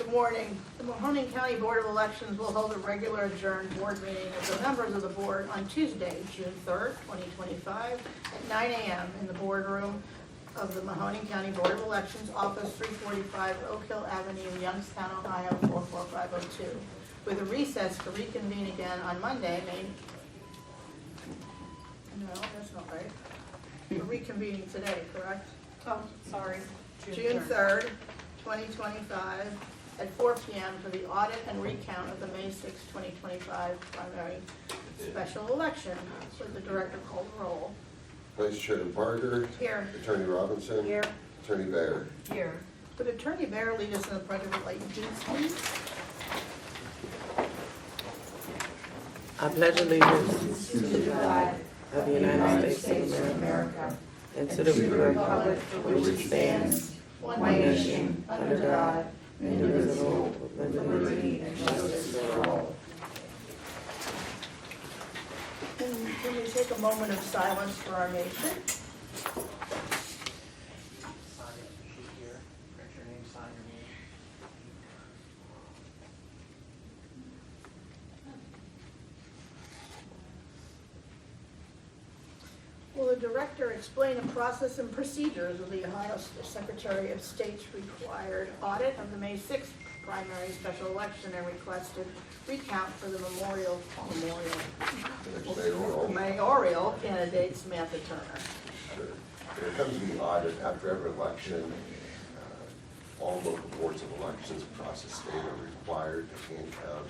Good morning. The Mahoning County Board of Elections will hold a regular adjourned board meeting of the members of the board on Tuesday, June 3rd, 2025, at 9 a.m. in the boardroom of the Mahoning County Board of Elections, Office 345 Oak Hill Avenue, Youngstown, Ohio 44502, with a recess to reconvene again on Monday, May. No, that's not right. We're reconvening today, correct? Oh, sorry. June 3rd, 2025, at 4 p.m. for the audit and recount of the May 6, 2025 primary special election. Would the director call the roll? Vice Chair Barger. Here. Attorney Robinson. Here. Attorney Bayer. Here. Would Attorney Bayer lead us in the pledge of allegiance, please? I pledge allegiance to the flag of the United States of America and to the republic for which it stands, one nation, under God, indivisible, with liberty and justice for all. And can we take a moment of silence for our nation? Sign it, sheet here, print your name, sign your name. Will the director explain the process and procedures of the Ohio Secretary of State's required audit of the May 6th primary special election and requested recount for the mayoral candidate Samantha Turner? Sure. When it comes to the audit, after every election, all local boards of elections across the state are required to hand count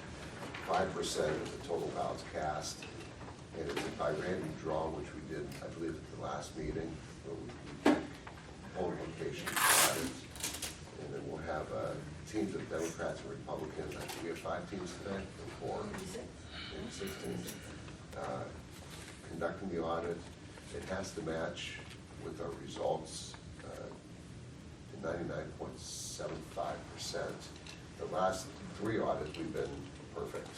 5% of the total ballots cast. And it's by random draw, which we did, I believe, at the last meeting, where we polled locations for audits. And then we'll have teams of Democrats and Republicans. I think we have 5 teams today, or 4, maybe 6 teams, conducting the audit. It has to match with our results to 99.75%. The last 3 audits, we've been perfect.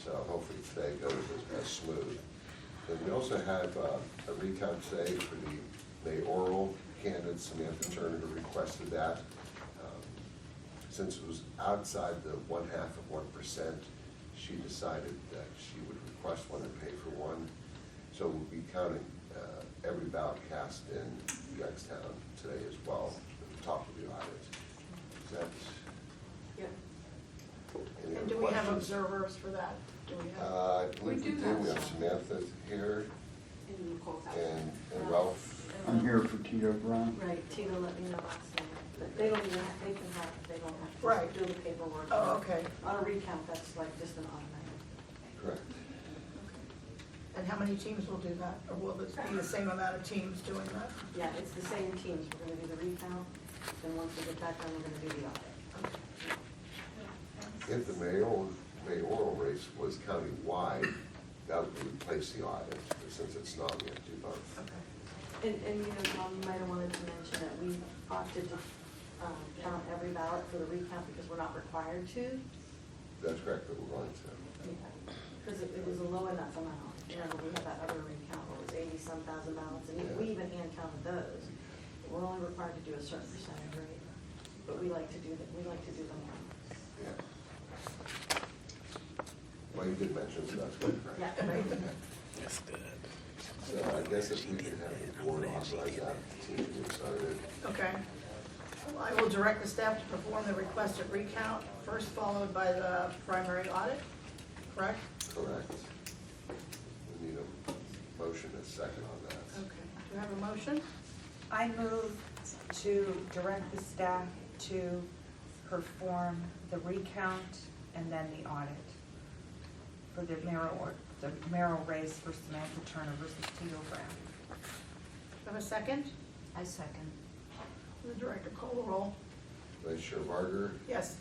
So hopefully today goes as smooth. And we also have a recount today for the mayoral candidate, Samantha Turner, who requested that. Since it was outside the 0.5%, she decided that she would request one and pay for one. So we'll be counting every ballot cast in Youngstown today as well, at the top of the audit. Is that? Yeah. Any And other do we have questions? observers for that? Do we have? I believe we do. We have Samantha here and Ralph. I'm here for Tito Brown. Right, Tina let me know last night, but they don't even, they can have, they don't have to Right. do the paperwork. Oh, okay. On a recount, that's like just an automatic. Correct. And how many teams will do that? Or will this be the same amount of teams doing that? Yeah, it's the same teams, we're gonna do the recount, then once we get that done, we're gonna do the audit. If the mayoral race was county-wide, that would replace the audit. But since it's not, we have to do both. Okay. And you know, Tom, you might have wanted to mention that we opted to count every ballot for the recount because we're not required to. That's correct, but we're going to. Because it was a low enough amount, you know, we had that other recount, where it was 80-some thousand ballots, and we even hand counted those. We're only required to do a certain percentage, right? But we like to do them all. Yeah. Well, you did mention, so that's good, right? Yeah, right. That's good. So I guess if we can have the board authorize that, the team to get started. Okay. Well, I will direct the staff to perform the requested recount, first followed by the primary audit, correct? Correct. We need a motion and a second on that. Okay. Do you have a motion? I move to direct the staff to perform the recount and then the audit for the mayoral race for Samantha Turner versus Tito Brown. Do you have a second? I second. The director call the roll. Vice Chair Barger, Yes.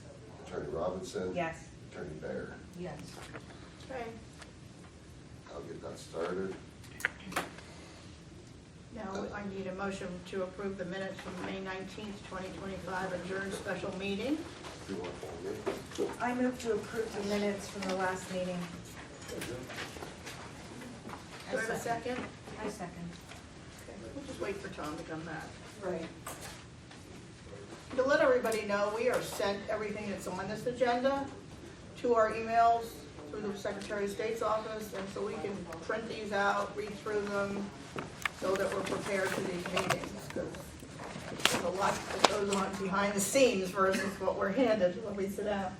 Attorney Robinson. Yes. Attorney Bayer. Yes. Okay. I'll get that started. Now I need a motion to approve the minutes from May 19th, 2025 adjourned special meeting. Do you want to hold it? I move to approve the minutes from the last meeting. Do I have a second? I second. Okay, we'll just wait for Tom to come back. Right. to let everybody know, we are sent everything that's on this agenda to our emails through the Secretary of State's office, and so we can print these out, read through them, so that we're prepared for these meetings, because there's a lot that goes on behind the scenes versus what we're handed when we sit down.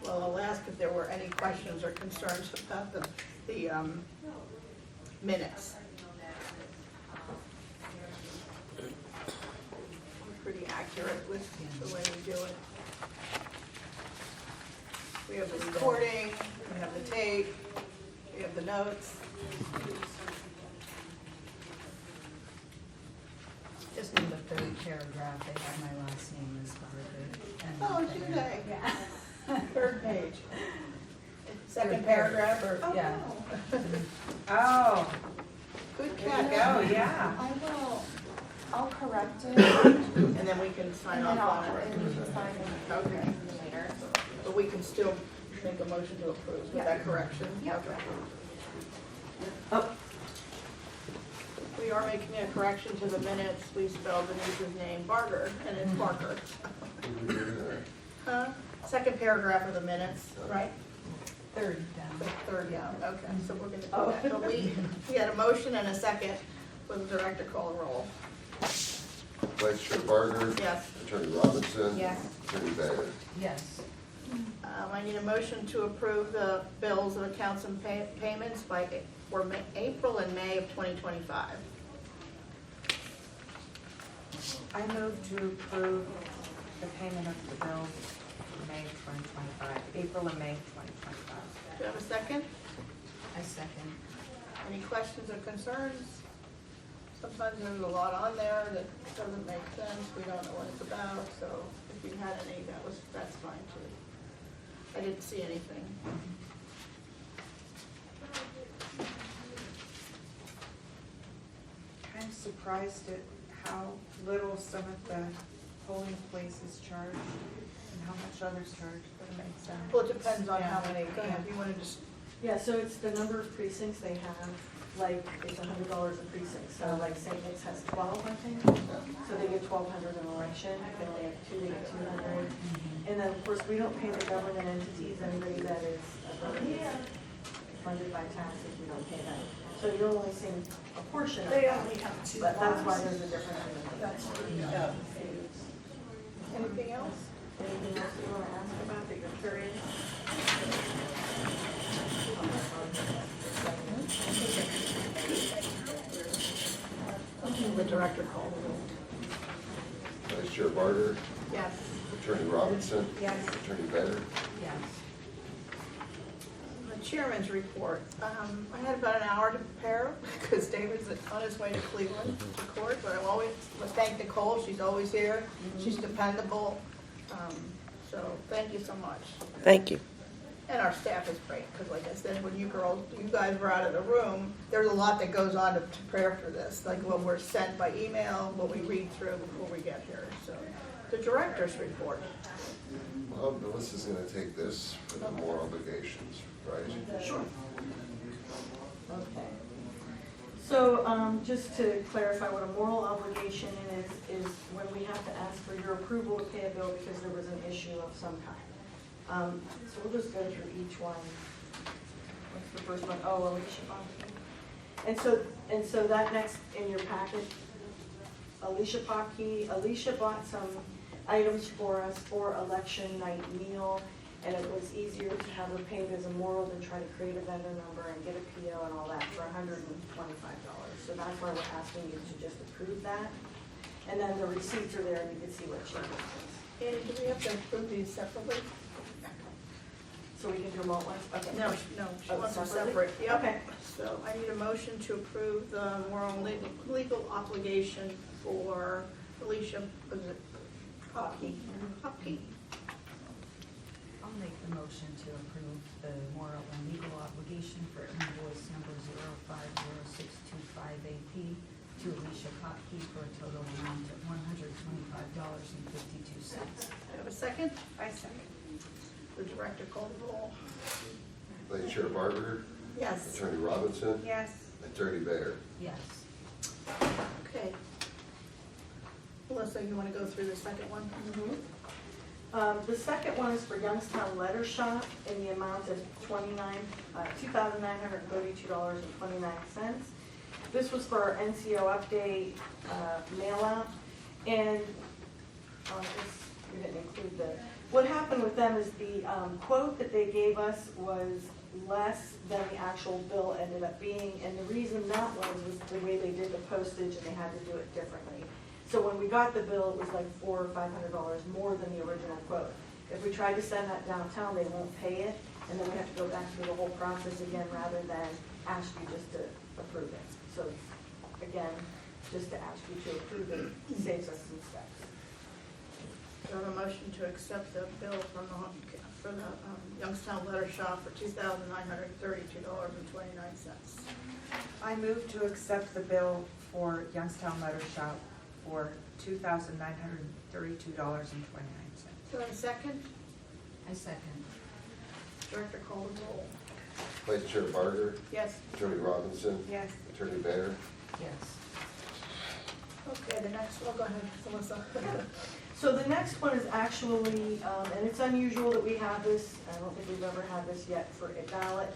Well, I'll ask if there were any questions or concerns about the minutes. We're pretty accurate with the way we do it. We have the recording, we have the tape, we have the notes. Just in the third paragraph, they have my last name is Margaret. Oh, do they? Yeah. Third page. Second paragraph, or? Yeah. Oh, Good there you catch. go, yeah. I will, I'll correct it, And then we can sign and then off I'll, on and it. you can sign it Okay. later. But we can still make a motion to approve with Yeah. that correction? Yeah. Okay. We are making a correction to the minutes. We spelled Denise's name Barger, and it's Barker. Huh? Second paragraph of the minutes, right? Third down. Third down, okay, so we're gonna do that. But we had a motion and a second. Will the director call a roll? Vice Chair Barger. Yes. Attorney Robinson. Yes. Attorney Bailey. Yes. I need a motion to approve the bills of accounts and payments for April and May of 2025. I move to approve the payment of the bills for May 2025, April and May 2025. Do you have a second? I second. Any questions or concerns? Sometimes there's a lot on there that doesn't make sense, we don't know what it's about, so if you had any, that's fine too. I didn't see anything. Kind of surprised at how little some of the polling places charge and how much others charge, but it makes sense. Well, it depends on how Yeah. many, go ahead, if you want to just, Yeah, so it's the number of precincts they have, like, it's $100 a precinct, so like St. Nick's has 12, I think. So they get 1,200 an election, if they only have two, they get 200. And then, of course, we don't pay the government entities, anybody that is funded by taxes, we don't pay them. So you're only seeing a portion of they that, only have two. but that's why there's a difference in the. That's true. Anything else? Anything else you want to ask about that you're curious? The director called the roll. Vice Chair Barger. Yes. Attorney Robinson. Yes. Attorney Bailey. Yes. The chairman's report. I had about an hour to prepare because David's on his way to Cleveland to court, but I always thank Nicole. She's always here. She's dependable. So thank you so much. Thank you. And our staff is great because like I said, when you guys were out of the room, there's a lot that goes on to prepare for this, like what we're sent by email, what we read through before we get here. So the director's report. Well, Melissa's gonna take this for the more obligations, right? Sure. Okay. So, just to clarify what a moral obligation is when we have to ask for your approval to pay a bill because there was an issue of some kind. So we'll just go through each one. What's the first one? Oh, Alicia Pocky. And so that next in your packet, Alicia Pocky, Alicia bought some items for us for election night meal, and it was easier to have her paid as a moral than try to create a vendor number and get a PO and all that for $125. So that's why we're asking you to just approve that. And then the receipts are there and you can see what she did. Andy, do we have to approve these separately? So we can do them all at once? Okay. No, she wants them Separately? separate. Yep. Okay. So I need a motion to approve the moral and legal obligation for Alicia, was it Pocky? Pocky. I'll make the motion to approve the moral and legal obligation for invoice number 050625AP to Alicia Kotke for a total amount of $125.52. Do I have a second? I second. The director call the roll. Vice Chair Barber, Yes. Attorney Robinson, Yes. Attorney Bayer. Yes. Okay. Melissa, you want to go through the second one? The second one is for Youngstown Letter Shop in the amount of $2,932.29. This was for our NCO update mail out, and I guess we didn't include what happened with them is the quote that they gave us was less than the actual bill ended up being, and the reason that was the way they did the postage, and they had to do it differently. So when we got the bill, it was like $400 or $500 more than the original quote. If we tried to send that downtown, they won't pay it, and then we have to go back through the whole process again rather than ask you just to approve it. So again, just to ask you to approve it saves us some steps. Do I have a motion to accept the bill from for the Youngstown Letter Shop for $2,932.29? I move to accept the bill for Youngstown Letter Shop for $2,932.29. Do I have a second? I second. Director call the roll. Vice Chair Barber, Yes. Attorney Robinson, Yes. Attorney Bayer. Yes. Okay, the next one, go ahead, Melissa. So the next one is actually, and it's unusual that we have this, I don't think we've ever had this yet for a ballot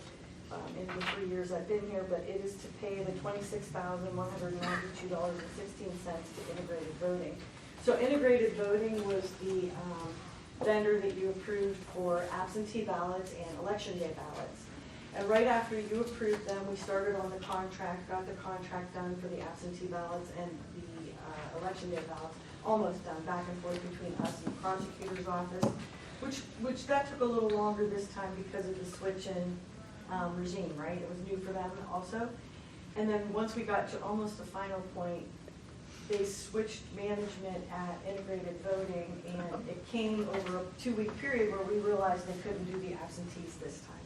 in the 3 years I've been here, but it is to pay the $26,192.16 to integrated voting. So integrated voting was the vendor that you approved for absentee ballots and election day ballots. And right after you approved them, we started on the contract, got the contract done for the absentee ballots and the election day ballots, almost done, back and forth between us and the prosecutor's office, which that took a little longer this time because of the switch in regime, right? It was new for them also. And then once we got to almost the final point, they switched management at integrated voting, and it came over a 2-week period where we realized they couldn't do the absentees this time.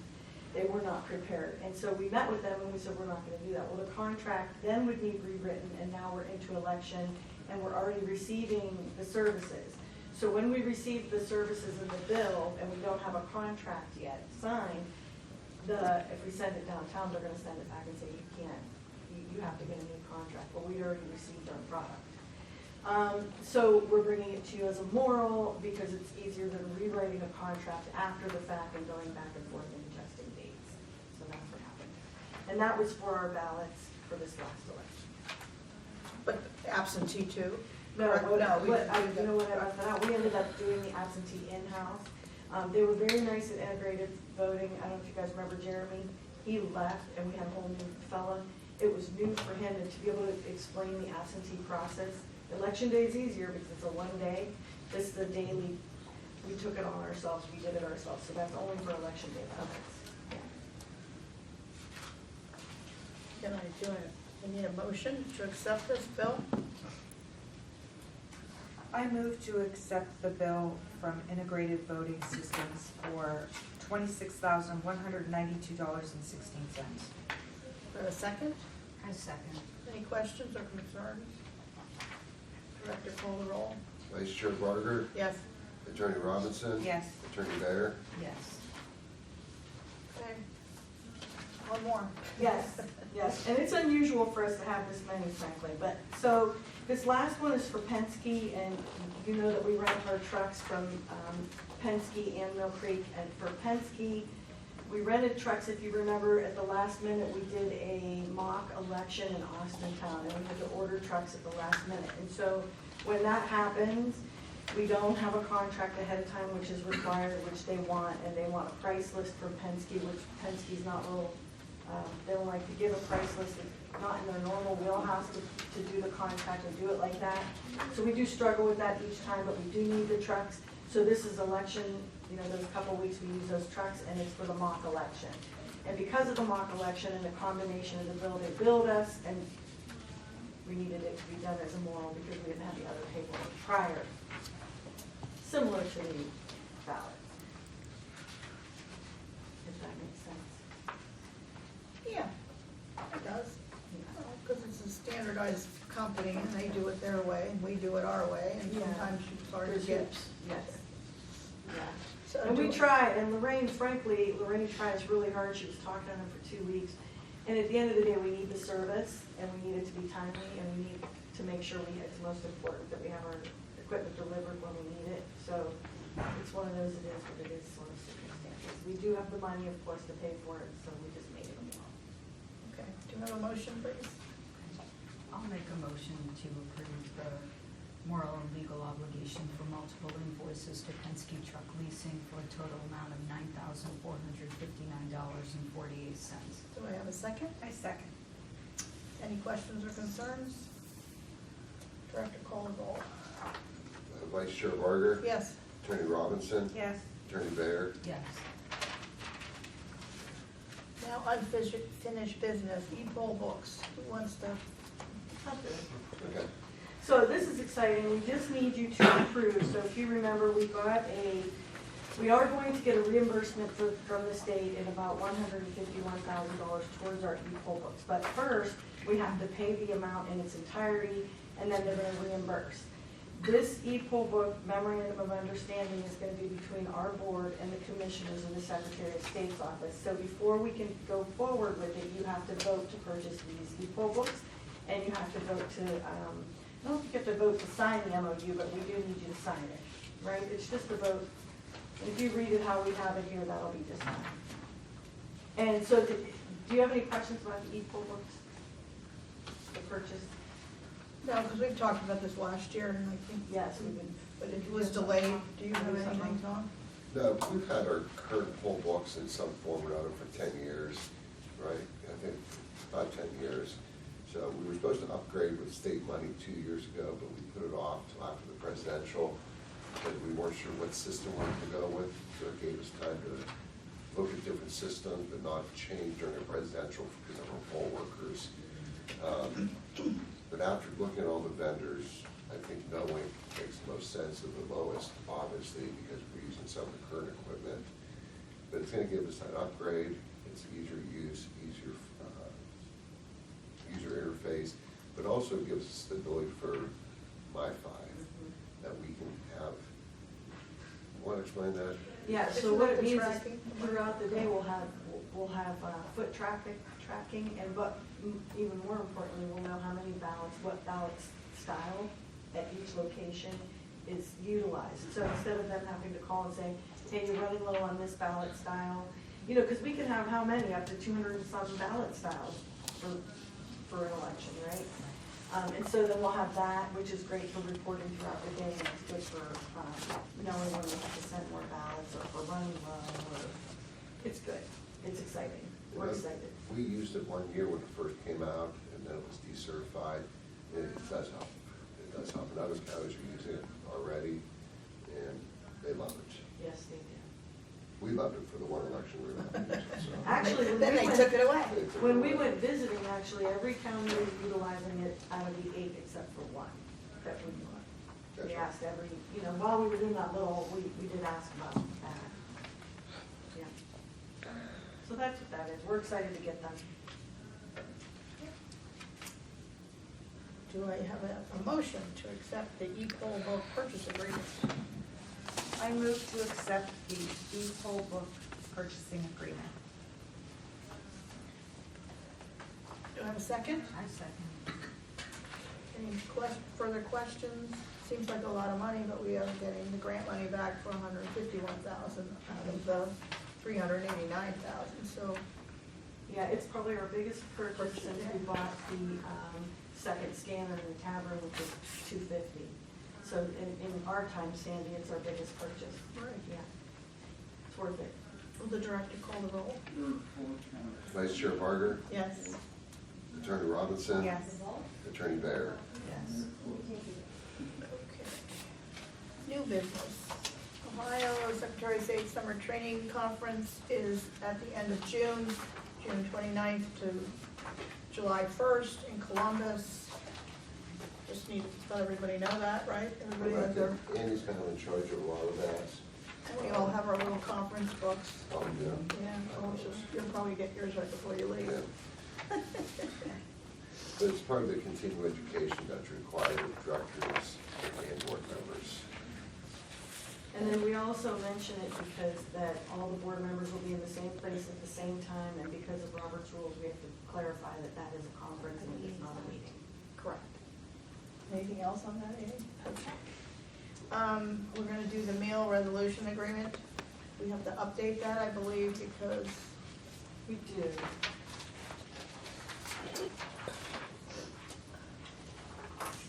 They were not prepared. And so we met with them and we said, we're not gonna do that. Well, the contract then would need rewritten, and now we're into election and we're already receiving the services. So when we receive the services in the bill and we don't have a contract yet signed, if we send it downtown, they're gonna send it back and say, you can't, you have to get a new contract. Well, we'd already received our product. So we're bringing it to you as a moral because it's easier than rewriting a contract after the fact and going back and forth and adjusting dates. So that's what happened. And that was for our ballots for this last election. But absentee too? No, Correct? you know what, I I found out, we ended up doing the absentee in-house. They were very nice at integrated voting. I don't know if you guys remember Jeremy. He left and we had a whole new fella. It was new for him and to be able to explain the absentee process. Election day is easier because it's a 1 day. This is the daily, we took it on ourselves, we did it ourselves. So that's only for election day ballots. Can I do it? I need a motion to accept this bill? I move to accept the bill from Integrated Voting Systems for $26,192.16. Do I have a second? I second. Any questions or concerns? Director call the roll. Vice Chair Barber, Yes. Attorney Robinson. Yes. Attorney Bayer. Yes. Okay. One more. Yes, yes, and it's unusual for us to have this many, frankly, but, so, this last one is for Penske, and you know that we rent our trucks from Penske and Mill Creek, and for Penske, we rented trucks, if you remember, at the last minute, we did a mock election in Austintown, and we had to order trucks at the last minute, and so, when that happens, we don't have a contract ahead of time, which is required, which they want, and they want a price list from Penske, which Penske's not real, they don't like to give a price list, it's not in their normal wheelhouse to do the contract and do it like that. So we do struggle with that each time, but we do need the trucks. So this is election, you know, there's a couple of weeks we use those trucks, and it's for the mock election. And because of the mock election and the combination of the bill, they billed us, and we needed it to be done as a moral because we didn't have the other paperwork prior, similar to the ballot. If that makes sense. Yeah, it does. Because it's a standardized company, and they do it their way, and we do it our way, and Yeah. sometimes it's hard to There's get. hoops, yes. Yeah. So And we do- try, and Lorraine, frankly, Lorraine tries really hard. She was talking to them for 2 weeks. And at the end of the day, we need the service, and we need it to be timely, and we need to make sure it's most important that we have our equipment delivered when we need it. So it's one of those, it is what it is sort of circumstances. We do have the money, of course, to pay for it, so we just made it along. Okay, do you have a motion, please? I'll make a motion to approve the moral and legal obligation for multiple invoices to Penske Truck Leasing for a total amount of $9,459.48. Do I have a second? I second. Any questions or concerns? Director, call the roll. Vice Chair Barger? Yes. Attorney Robinson? Yes. Attorney Bayer? Yes. Now unfinished business, e-poll books. Who wants to? Okay. So this is exciting, we just need you to approve, so if you remember, we are going to get a reimbursement from the state in about $151,000 towards our e-poll books. But first, we have to pay the amount in its entirety, and then they're gonna reimburse. This e-poll book memorandum of understanding is gonna be between our board and the commissioners and the Secretary of State's office. So before we can go forward with it, you have to vote to purchase these e-poll books, and you have to vote to, I don't think you have to vote to sign the MOU, but we do need you to sign it, right? It's just a vote. And if you read it how we have it here, that'll be just fine. And so, do you have any questions about the e-poll books? The purchase? No, because we've talked about this last year, and I think. Yes, we've been. But it was delayed. Do you have anything, Tom? No, we've had our current poll books in some form or another for 10 years, right? I think about 10 years. So we were supposed to upgrade with state money 2 years ago, but we put it off till after the presidential, because we weren't sure what system we were to go with. So it gave us time to look at different systems, but not change during the presidential because of our poll workers. But after looking at all the vendors, I think knowing makes the most sense of the lowest, obviously, because we're using some of the current equipment. But it's gonna give us that upgrade, it's easier use, user interface, but also gives us the ability for MiFi, that we can have, want to explain that? Yeah, so Isn't what that it the means is tracking? throughout the day, we'll have foot traffic tracking, and but even more importantly, we'll know how many ballots, what ballot style at each location is utilized. So instead of them having to call and say, hey, you're running low on this ballot style, you know, because we can have how many, up to 200 and some ballot styles for an election, right? And so then we'll have that, which is great for reporting throughout the day, and it's good for knowing when we have to send more ballots, or if we're running low, or, it's good, it's exciting, we're excited. We used it 1 year when it first came out, and then it was decertified. It does help. It does help. And other counties are using it already, and they love it. Yes, they do. We loved it for the one election we were not using it, so. Actually, when Then we they went- took it away. They took it When we away. went visiting, actually, every county was utilizing it out of the 8 except for one that we knew of. That's We right. asked every, you know, while we were doing that little, we did ask about that. Yeah. So that's what that is. We're excited to get them. Do I have a motion to accept the e-poll book purchase agreement? I move to accept the e-poll book purchasing agreement. Do I have a second? I second. Any further questions? Seems like a lot of money, but we are getting the grant money back for $151,000 out of the $389,000, so. Yeah, it's probably our biggest purchase since we bought the second scanner in the tavern, which is $250. So in our time, Sandy, it's our biggest purchase. Right. Yeah. It's worth it. Will the director call the roll? Vice Chair Barger, Yes. Attorney Robinson. Yes. Attorney Bayer. Yes. Okay. New business. Ohio Secretary of State Summer Training Conference is at the end of June, June 29th to July 1st in Columbus. Just need to let everybody know that, right? Everybody has their, Andy's kind of in charge of a lot of that. and we all have our little conference books. Yeah. Yeah, so it's just, you'll probably get yours right before you leave. Yeah. But it's part of the continuing education that's required of directors and board members. And then we also mention it because that all the board members will be in the same place at the same time, and because of Robert's rules, we have to clarify that that is a conference and it is not a meeting. Correct. Anything else on that, Amy? Okay. We're gonna do the meal resolution agreement. We have to update that, I believe, because We do.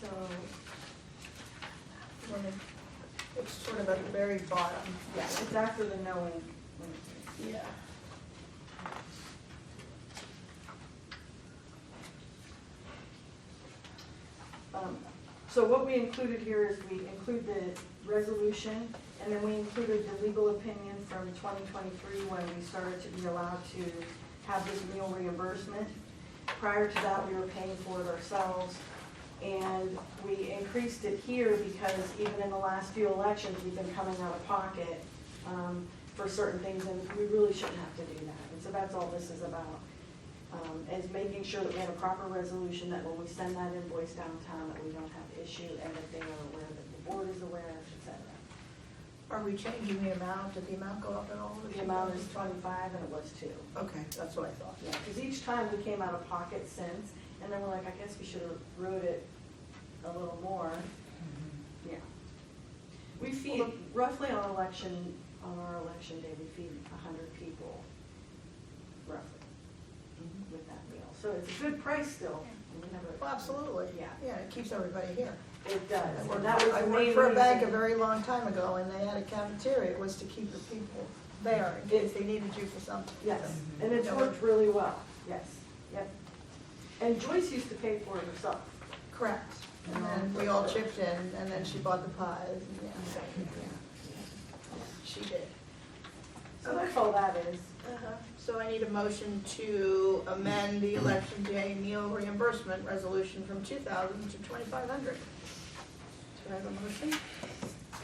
So, when it's sort of at the very bottom. yeah, it's after the knowing. Yeah. So what we included here is we include the resolution, and then we included the legal opinion from 2023 when we started to be allowed to have this meal reimbursement. Prior to that, we were paying for it ourselves, and we increased it here because even in the last few elections, we've been coming out of pocket for certain things, and we really shouldn't have to do that. And so that's all this is about. Is making sure that we have a proper resolution, that when we send that invoice downtown, that we don't have issue, and that they are aware, that the board is aware, et cetera. Are we changing the amount? Did the amount go up at all? The amount is 25 and it was 2. Okay, that's what I thought. Yeah, because each time we came out of pocket since, and then we're like, I guess we should have wrote it a little more. Yeah. We feed, roughly on our election day, we feed 100 people, roughly, with that meal. So it's a good price still. And we never- Well, absolutely. Yeah. Yeah, it keeps everybody here. It does. I And that was worked the main for a bank a reason. very long time ago, and they had a cafeteria. It was to keep the people there in case they needed you for something. Yes, and it's worked really well, yes, yep. And Joyce used to pay for it herself. Correct. And then we all chipped in, and then she bought the pies, and yeah. She did. So that's all that is. So I need a motion to amend the election day meal reimbursement resolution from 2,000 to 2,500. Do I have a motion?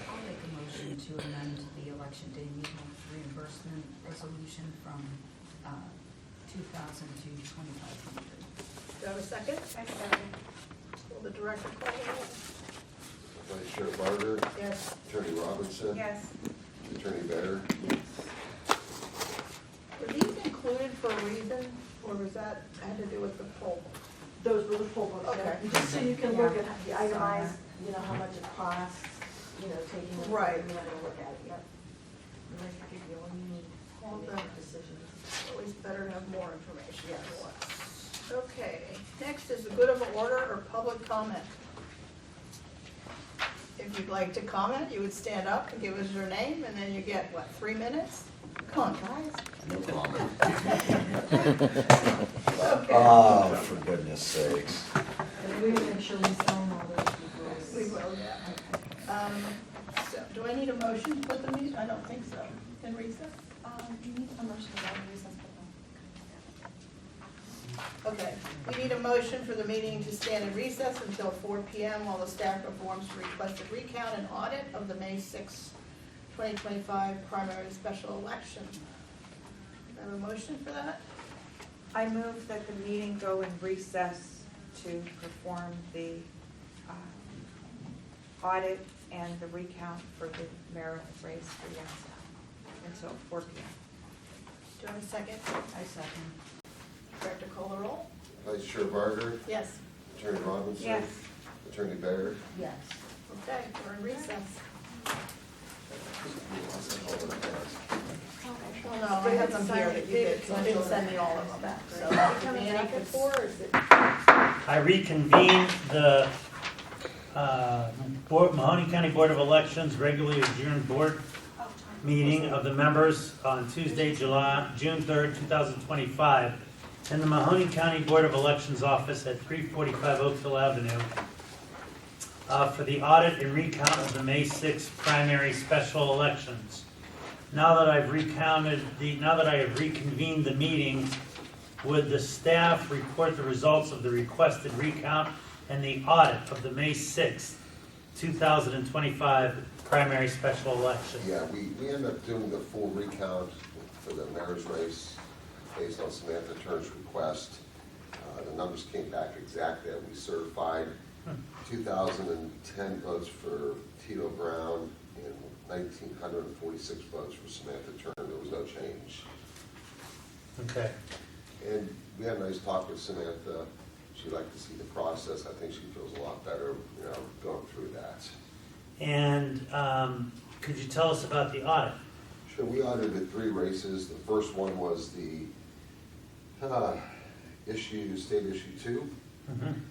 I'll make a motion to amend the election day meal reimbursement resolution from 2,000 to 2,500. Do I have a second? I second. Will the director call the roll? Vice Chair Barger, Yes. Attorney Robinson, Yes. Attorney Bear. Were these included for a reason, or was that, had to do with the poll? Those were the poll books, Okay. just so you can look at the itemized, you know, how much it costs, taking it. Right. You have to look at it, yep. And I can give you all you need Well, to then- make decisions. Always better to have more information than less. Okay, next is the good of order or public comment. If you'd like to comment, you would stand up and give us your name, and then you get, 3 minutes? Come on, guys. No comment. Okay. Oh, for goodness sakes. And we will make sure we sign all those people. We will, yeah. So, do I need a motion to put the meeting? I don't think so. In recess? You need a motion to go into recess, but no. Okay, we need a motion for the meeting to stand in recess until 4 PM while the staff performs the requested recount and audit of the May 6, 2025 primary special election. Do I have a motion for that? I move that the meeting go in recess to perform the audit and the recount for the mayoral race for Youngstown until 4 p.m. Do I have a second? I second. Director call the roll? Vice Chair Barger, Yes. Attorney Robinson. Yes. Attorney Bear. Yes. Okay, we're in recess. Well, no, I have them here that you didn't send me all of them back, so. Annie could- I reconvene the Mahoney County Board of Elections regularly adjourned board meeting of the members on Tuesday, June 3rd, 2025, in the Mahoney County Board of Elections office at 345 Oakville Avenue for the audit and recount of the May 6th primary special elections. Now that I have reconvened the meeting, would the staff report the results of the requested recount and the audit of the May 6th, 2025 primary special election? Yeah, we end up doing the full recount for the mayor's race based on Samantha Turner's request. The numbers came back exactly as we certified. 2,010 votes for Tito Brown and 1,946 votes for Samantha Turner. There was no change. Okay. And we had a nice talk with Samantha. She'd like to see the process. I think she feels a lot better, going through that. And could you tell us about the audit? Sure, we audited 3 races. The first one was the state issue 2. Mhm.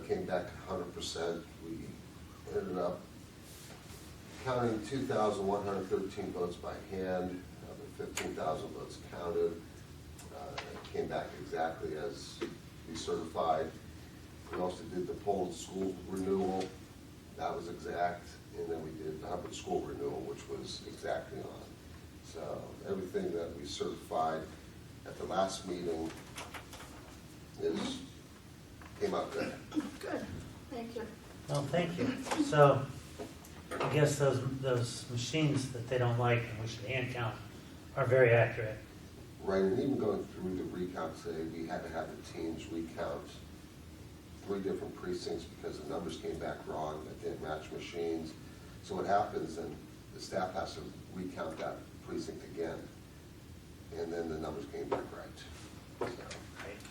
Came back 100%. We ended up counting 2,113 votes by hand, the 15,000 votes counted. It came back exactly as we certified. We also did the Poland school renewal, that was exact, and then we did the Hubbard school renewal, which was exactly on. So everything that we certified at the last meeting came out good. Good, thank you. Well, thank you. So I guess those machines that they don't like and we should hand count are very accurate. Right, and even going through the recount today, we had to have the teams recount 3 different precincts because the numbers came back wrong, that didn't match machines. So what happens, then the staff has to recount that precinct again, and then the numbers came back right. So,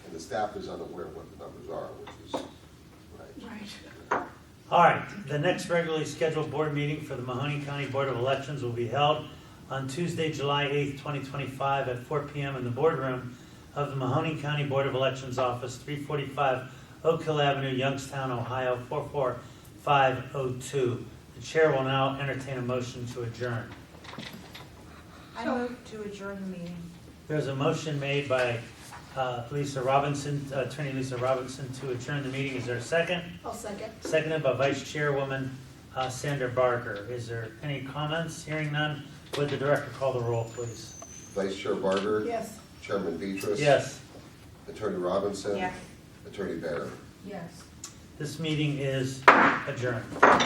and the staff is unaware of what the numbers are, which is right. Right. All right, the next regularly scheduled board meeting for the Mahoning County Board of Elections will be held on Tuesday, July 8th, 2025 at 4 p.m. in the boardroom of the Mahoning County Board of Elections Office, 345 Oak Hill Avenue, Youngstown, Ohio, 44502. The chair will now entertain a motion to adjourn. I move to adjourn the meeting. There's a motion made by Lisa Robinson, Attorney Lisa Robinson, to adjourn the meeting. Is there a second? I'll second. Seconded by Vice Chairwoman Sandra Barker. Is there any comments? Hearing none, would the director call the roll, please? Vice Chair Barger? Yes. Chairman Beatrice? Yes. Attorney Robinson? Yes. Attorney Barrett? Yes. This meeting is adjourned.